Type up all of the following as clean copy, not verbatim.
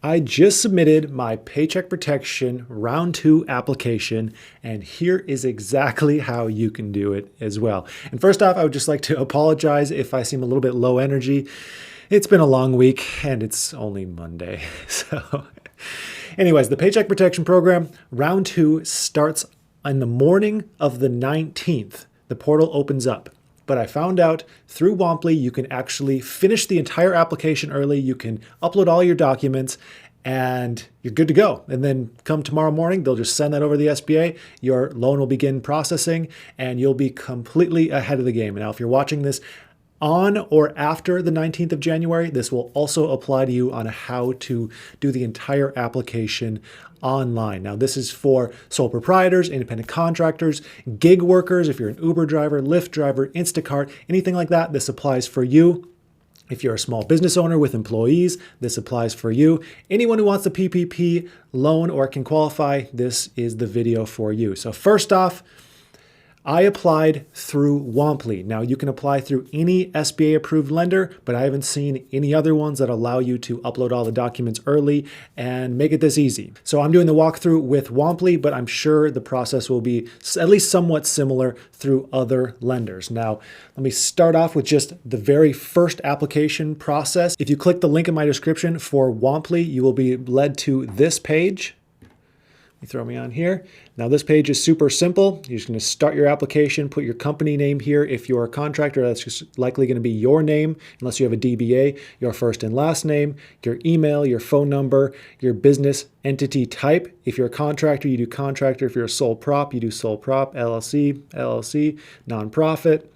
I just submitted my Paycheck Protection Round 2 application, and here is exactly how you can do it as well. And first off, I would just like to apologize if I seem a little bit low energy. It's been a long week, and it's only Monday. So anyways, the Paycheck Protection Program Round 2 starts on the morning of the 19th. The portal opens up. But I found out through Womply, you can actually finish the entire application early. You can upload all your documents and you're good to go. And then come tomorrow morning, they'll just send that over to the SBA. Your loan will begin processing and you'll be completely ahead of the game. Now, if you're watching this on or after the 19th of January, this will also apply to you on how to do the entire application online. Now, this is for sole proprietors, independent contractors, gig workers. If you're an Uber driver, Lyft driver, Instacart, anything like that, this applies for you. If you're a small business owner with employees, this applies for you. Anyone who wants a PPP loan or can qualify, this is the video for you. So first off, I applied through Womply. Now, you can apply through any SBA approved lender, but I haven't seen any other ones that allow you to upload all the documents early and make it this easy. So I'm doing the walkthrough with Womply, but I'm sure the process will be at least somewhat similar through other lenders. Now, let me start off with just the very first application process. If you click the link in my description for Womply, you will be led to this page. You throw me on here. Now this page is super simple. You're just going to start your application, put your company name here. If you're a contractor, that's just likely going to be your name, unless you have a DBA, your first and last name, your email, your phone number, your business entity type. If you're a contractor, you do contractor. If you're a sole prop, you do sole prop, LLC, nonprofit.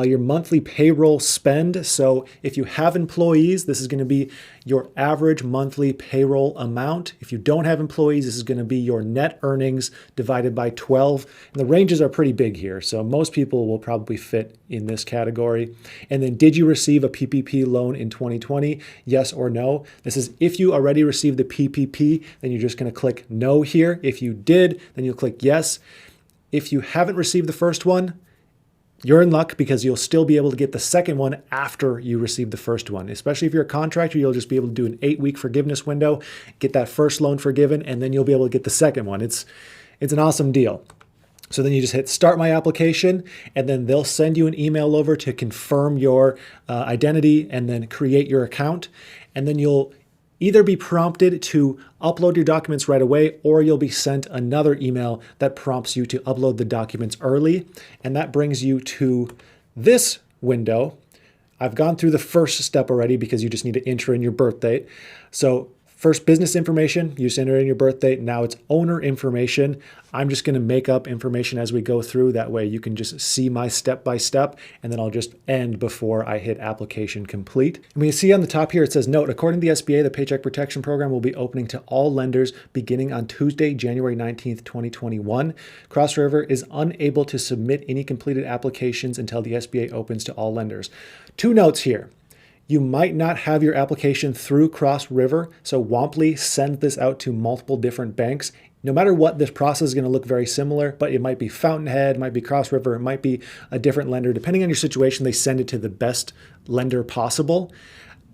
Your monthly payroll spend. So if you have employees, this is going to be your average monthly payroll amount. If you don't have employees, this is going to be your net earnings divided by 12. And the ranges are pretty big here. So most people will probably fit in this category. And then did you receive a PPP loan in 2020? Yes or no? This is if you already received the PPP, then you're just going to click no here. If you did, then you'll click yes. If you haven't received the first one, you're in luck because you'll still be able to get the second one after you receive the first one. Especially if you're a contractor, you'll just be able to do an 8-week forgiveness window, get that first loan forgiven, and then you'll be able to get the second one. It's an awesome deal. So then you just hit start my application, and then they'll send you an email over to confirm your identity and then create your account. And then you'll either be prompted to upload your documents right away, or you'll be sent another email that prompts you to upload the documents early. And that brings you to this window. I've gone through the first step already because you just need to enter in your birth date. So first, business information, you just enter in your birth date. Now it's owner information. I'm just going to make up information as we go through. That way you can just see my step-by-step, and then I'll just end before I hit application complete. And we see on the top here, it says, note, according to the SBA, the Paycheck Protection Program will be opening to all lenders beginning on Tuesday, January 19th, 2021. Cross River is unable to submit any completed applications until the SBA opens to all lenders. Two notes here. You might not have your application through Cross River, so Womply send this out to multiple different banks. No matter what, this process is going to look very similar, but it might be Fountainhead, it might be Cross River, it might be a different lender. Depending on your situation, they send it to the best lender possible.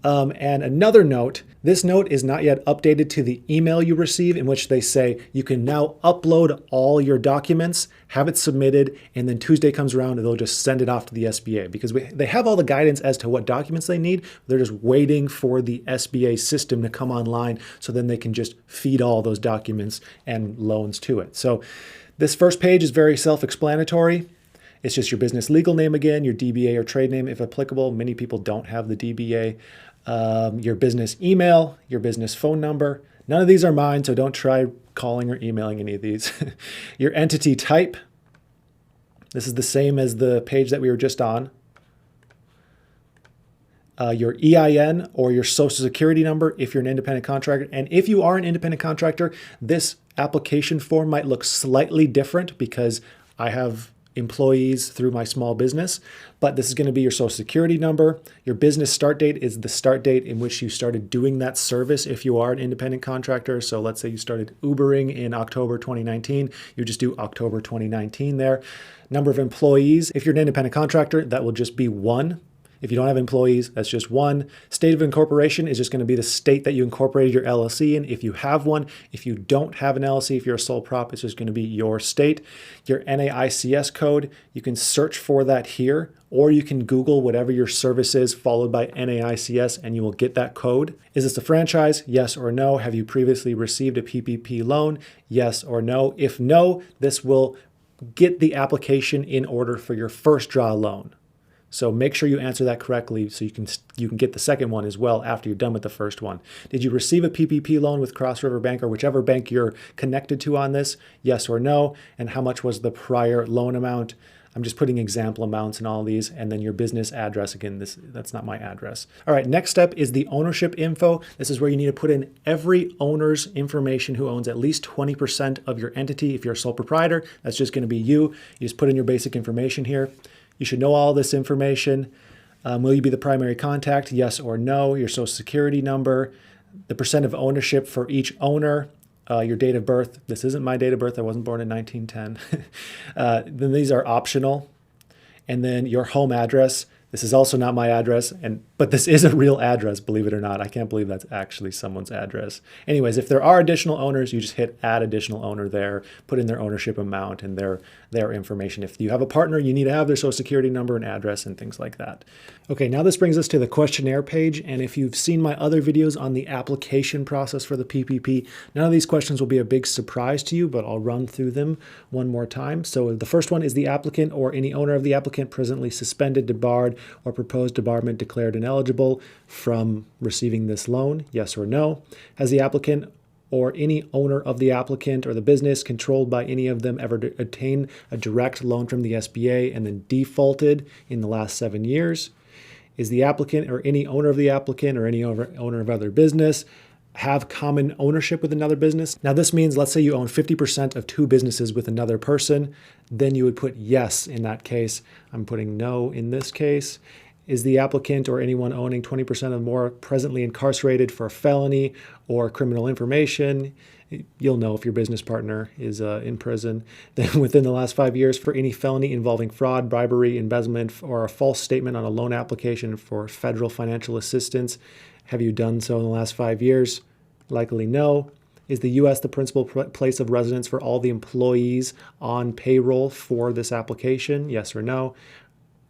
And another note, this note is not yet updated to the email you receive, in which they say you can now upload all your documents, have it submitted, and then Tuesday comes around and they'll just send it off to the SBA because they have all the guidance as to what documents they need. They're just waiting for the SBA system to come online so then they can just feed all those documents and loans to it. So this first page is very self-explanatory. It's just your business legal name again, your DBA or trade name if applicable. Many people don't have the DBA. Your business email, your business phone number. None of these are mine, so don't try calling or emailing any of these. Your entity type. This is the same as the page that we were just on. Your EIN or your social security number if you're an independent contractor. And if you are an independent contractor, this application form might look slightly different because I have employees through my small business, but this is going to be your social security number. Your business start date is the start date in which you started doing that service if you are an independent contractor. So let's say you started Ubering in October 2019, you just do October 2019 there. Number of employees, if you're an independent contractor, that will just be one. If you don't have employees, that's just one. State of incorporation is just going to be the state that you incorporated your LLC in, if you have one. If you don't have an LLC, if you're a sole prop, it's just going to be your state. Your NAICS code, you can search for that here, or you can Google whatever your service is followed by NAICS and you will get that code. Is this a franchise? Yes or no. Have you previously received a PPP loan? Yes or no. If no, this will get the application in order for your first draw loan. So make sure you answer that correctly so you can get the second one as well after you're done with the first one. Did you receive a PPP loan with Cross River Bank or whichever bank you're connected to on this? Yes or no? And how much was the prior loan amount? I'm just putting example amounts in all these, and then your business address. Again, that's not my address. All right, next step is the ownership info. This is where you need to put in every owner's information who owns at least 20% of your entity. If you're a sole proprietor, that's just going to be you. You just put in your basic information here. You should know all this information. Will you be the primary contact? Yes or no. Your social security number, the percent of ownership for each owner, your date of birth. This isn't my date of birth. I wasn't born in 1910. Then these are optional. And then your home address. This is also not my address, but this is a real address, believe it or not. I can't believe that's actually someone's address. Anyways, if there are additional owners, you just hit add additional owner there, put in their ownership amount and their information. If you have a partner, you need to have their social security number and address and things like that. Okay, now this brings us to the questionnaire page. And if you've seen my other videos on the application process for the PPP, none of these questions will be a big surprise to you, but I'll run through them one more time. So the first one is the applicant or any owner of the applicant presently suspended, debarred, or proposed debarment declared ineligible from receiving this loan? Yes or no. Has the applicant or any owner of the applicant or the business controlled by any of them ever obtained a direct loan from the SBA and then defaulted in the last 7 years? Is the applicant or any owner of the applicant or any owner of other business have common ownership with another business? Now this means, let's say you own 50% of two businesses with another person, then you would put yes in that case. I'm putting no in this case. Is the applicant or anyone owning 20% or more presently incarcerated for a felony or criminal information? You'll know if your business partner is in prison. Then within the last 5 years for any felony involving fraud, bribery, embezzlement, or a false statement on a loan application for federal financial assistance. Have you done so in the last 5 years? Likely no. Is the U.S. the principal place of residence for all the employees on payroll for this application? Yes or no.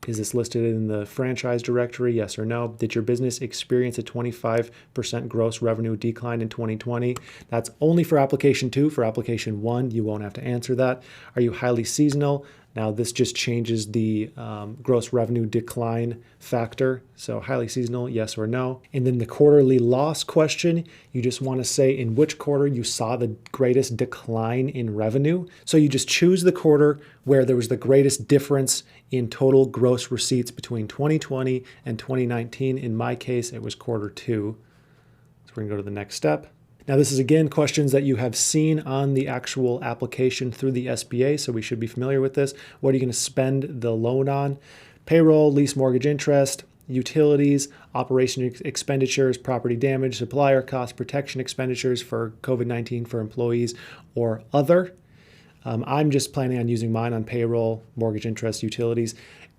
Is this listed in the franchise directory? Yes or no. Did your business experience a 25% gross revenue decline in 2020? That's only for application 2. For application 1, you won't have to answer that. Are you highly seasonal? Now this just changes the gross revenue decline factor. So highly seasonal, yes or no. And then the quarterly loss question, you just want to say in which quarter you saw the greatest decline in revenue. So you just choose the quarter where there was the greatest difference in total gross receipts between 2020 and 2019. In my case, it was quarter 2. So we're gonna go to the next step. Now this is again questions that you have seen on the actual application through the SBA, so we should be familiar with this. What are you going to spend the loan on? Payroll, lease, mortgage interest, utilities, operation expenditures, property damage, supplier costs, protection expenditures for COVID-19 for employees, or other. I'm just planning on using mine on payroll, mortgage interest, utilities.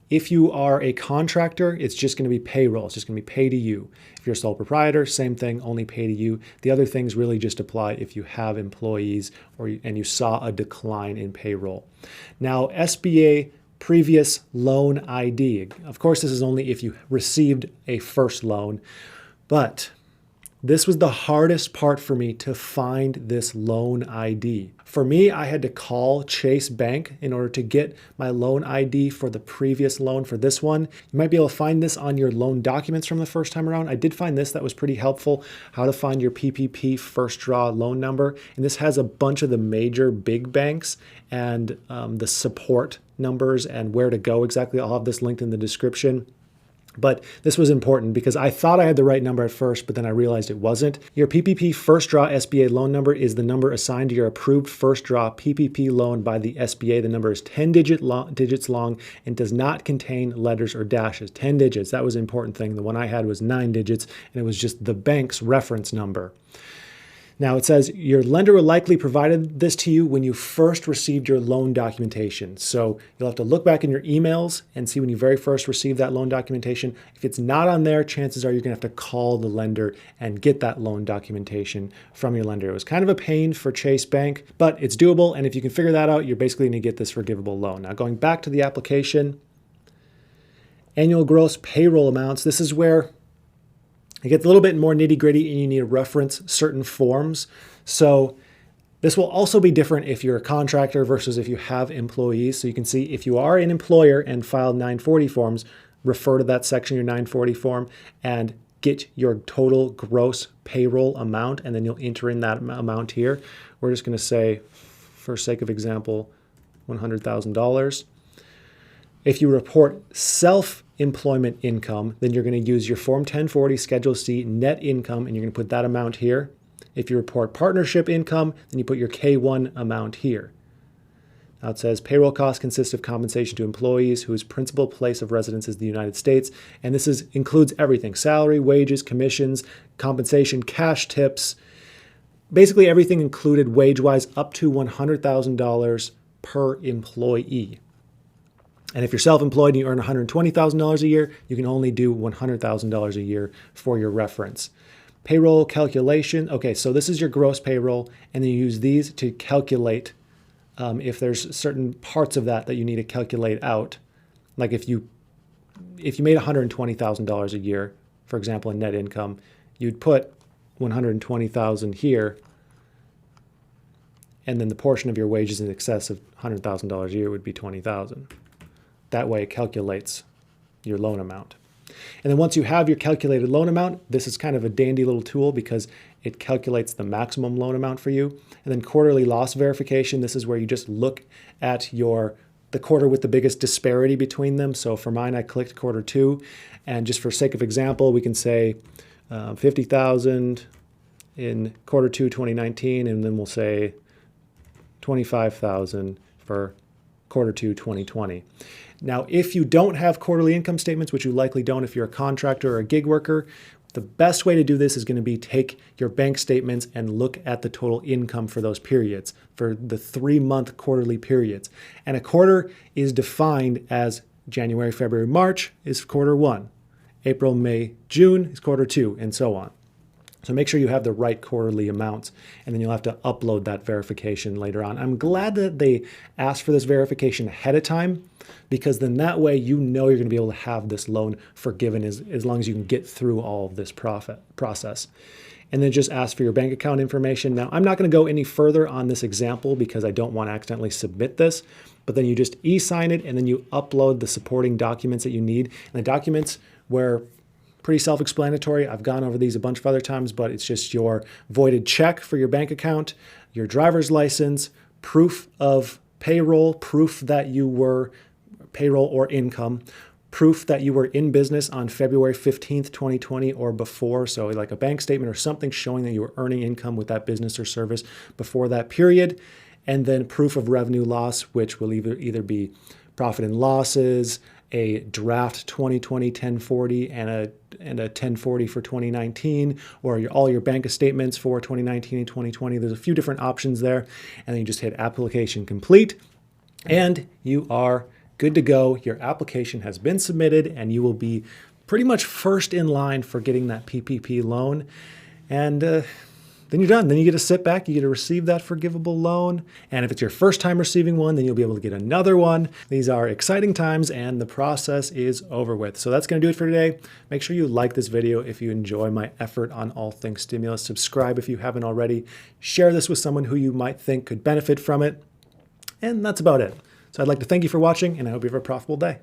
If you are a contractor, it's just going to be payroll. It's just going to be pay to you. If you're a sole proprietor, same thing, only pay to you. The other things really just apply if you have employees and you saw a decline in payroll. Now, SBA previous loan ID. Of course, this is only if you received a first loan, but this was the hardest part for me to find this loan ID. For me, I had to call Chase Bank in order to get my loan ID for the previous loan for this one. You might be able to find this on your loan documents from the first time around. I did find this that was pretty helpful, how to find your PPP first draw loan number. And this has a bunch of the major big banks and the support numbers and where to go exactly. I'll have this linked in the description. But this was important because I thought I had the right number at first, but then I realized it wasn't. Your PPP first draw SBA loan number is the number assigned to your approved first draw PPP loan by the SBA. The number is 10 digits long and does not contain letters or dashes. 10 digits, that was an important thing. The one I had was 9 digits and it was just the bank's reference number. Now it says your lender will likely provided this to you when you first received your loan documentation. So you'll have to look back in your emails and see when you very first received that loan documentation. If it's not on there, chances are you're gonna have to call the lender and get that loan documentation from your lender. It was kind of a pain for Chase Bank, but it's doable. And if you can figure that out, you're basically gonna get this forgivable loan. Now going back to the application, annual gross payroll amounts, this is where it gets a little bit more nitty gritty and you need to reference certain forms. So this will also be different if you're a contractor versus if you have employees. So you can see if you are an employer and filed 940 forms, refer to that section, your 940 form, and get your total gross payroll amount, and then you'll enter in that amount here. We're just gonna say, for sake of example, $100,000. If you report self-employment income, then you're going to use your Form 1040 Schedule C net income, and you're going to put that amount here. If you report partnership income, then you put your K1 amount here. Now it says payroll costs consist of compensation to employees whose principal place of residence is the United States. And this includes everything: salary, wages, commissions, compensation, cash tips, basically everything included wage-wise up to $100,000 per employee. And if you're self-employed and you earn $120,000 a year, you can only do $100,000 a year for your reference. Payroll calculation. Okay, so this is your gross payroll, and then you use these to calculate if there's certain parts of that you need to calculate out. Like if you made $120,000 a year, for example, in net income, you'd put $120,000 here, and then the portion of your wages in excess of $100,000 a year would be $20,000. That way it calculates your loan amount. And then once you have your calculated loan amount, this is kind of a dandy little tool because it calculates the maximum loan amount for you. And then quarterly loss verification, this is where you just look at the quarter with the biggest disparity between them. So for mine, I clicked quarter 2, and just for sake of example, we can say 50,000 in quarter 2, 2019, and then we'll say 25,000 for quarter 2, 2020. Now, if you don't have quarterly income statements, which you likely don't if you're a contractor or a gig worker, the best way to do this is going to be take your bank statements and look at the total income for those periods, for the 3-month quarterly periods. And a quarter is defined as January, February, March is quarter 1, April, May, June is quarter 2, and so on. So make sure you have the right quarterly amounts, and then you'll have to upload that verification later on. I'm glad that they asked for this verification ahead of time, because then that way you know you're going to be able to have this loan forgiven as long as you can get through all of this process. And then just ask for your bank account information. Now, I'm not going to go any further on this example because I don't want to accidentally submit this, but then you just e-sign it, and then you upload the supporting documents that you need. And the documents were pretty self-explanatory. I've gone over these a bunch of other times, but it's just your voided check for your bank account, your driver's license, proof of payroll, proof that you were payroll or income, proof that you were in business on February 15th, 2020 or before. So like a bank statement or something showing that you were earning income with that business or service before that period. And then proof of revenue loss, which will either be profit and losses, a draft 2020 1040 and a 1040 for 2019, or all your bank statements for 2019 and 2020. There's a few different options there. And then you just hit application complete, and you are good to go. Your application has been submitted, and you will be pretty much first in line for getting that PPP loan. And then you're done. Then you get to sit back, you get to receive that forgivable loan. And if it's your first time receiving one, then you'll be able to get another one. These are exciting times, and the process is over with. So that's going to do it for today. Make sure you like this video if you enjoy my effort on all things stimulus. Subscribe if you haven't already. Share this with someone who you might think could benefit from it. And that's about it. So I'd like to thank you for watching, and I hope you have a profitable day.